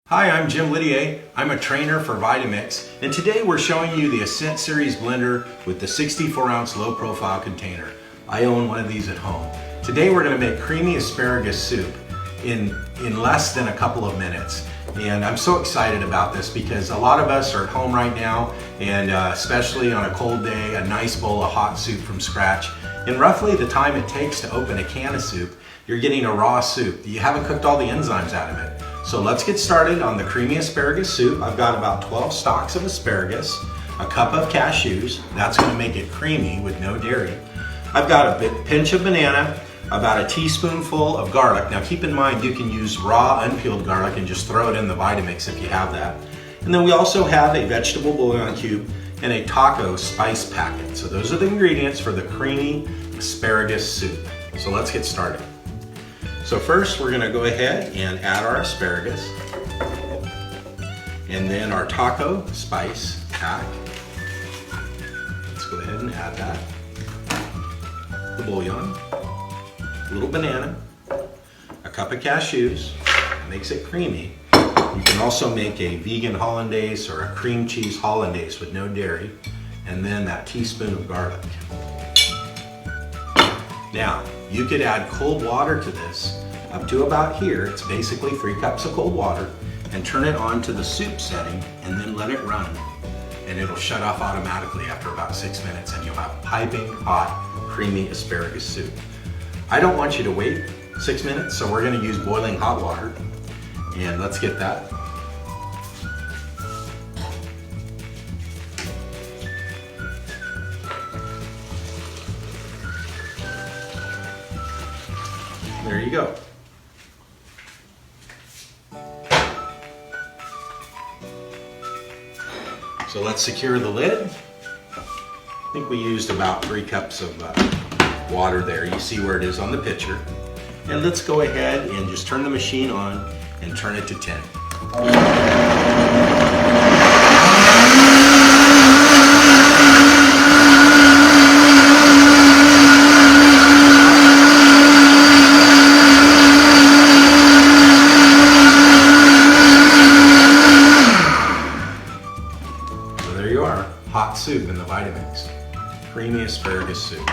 Hi, I'm Jim Lidier. I'm a trainer for Vitamix, and today we're showing you the Ascent Series blender with the 64-ounce low-profile container. I own one of these at home. Today we're going to make creamy asparagus soup in less than a couple of minutes. And I'm so excited about this because a lot of us are at home right now, and especially on a cold day, a nice bowl of hot soup from scratch. In roughly the time it takes to open a can of soup, you're getting a raw soup. You haven't cooked all the enzymes out of it. So let's get started on the creamy asparagus soup. I've got about 12 stalks of asparagus, a cup of cashews, that's going to make it creamy with no dairy. I've got a pinch of banana, about a teaspoonful of garlic. Now keep in mind you can use raw unpeeled garlic and just throw it in the Vitamix if you have that. And then we also have a vegetable bouillon cube and a taco spice packet. So those are the ingredients for the creamy asparagus soup. So let's get started. So first we're going to go ahead and add our asparagus and then our taco spice pack. Let's go ahead and add that. The bouillon, a little banana, a cup of cashews, that makes it creamy. You can also make a vegan hollandaise or a cream cheese hollandaise with no dairy, and then that teaspoon of garlic. Now, you could add cold water to this up to about here. It's basically 3 cups of cold water, and turn it on to the soup setting and then let it run. And it'll shut off automatically after about 6 minutes and you'll have piping hot, creamy asparagus soup. I don't want you to wait 6 minutes, so we're gonna use boiling hot water. And let's get that. There you go. So let's secure the lid. I think we used about 3 cups of water there. You see where it is on the picture. And let's go ahead and just turn the machine on and turn it to 10. There you are, hot soup in the Vitamix. Creamy asparagus soup.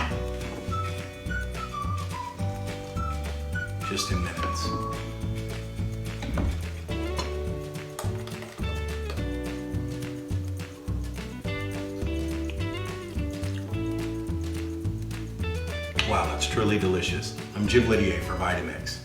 Just in minutes. Wow, that's truly delicious. I'm Jim Lidier for Vitamix.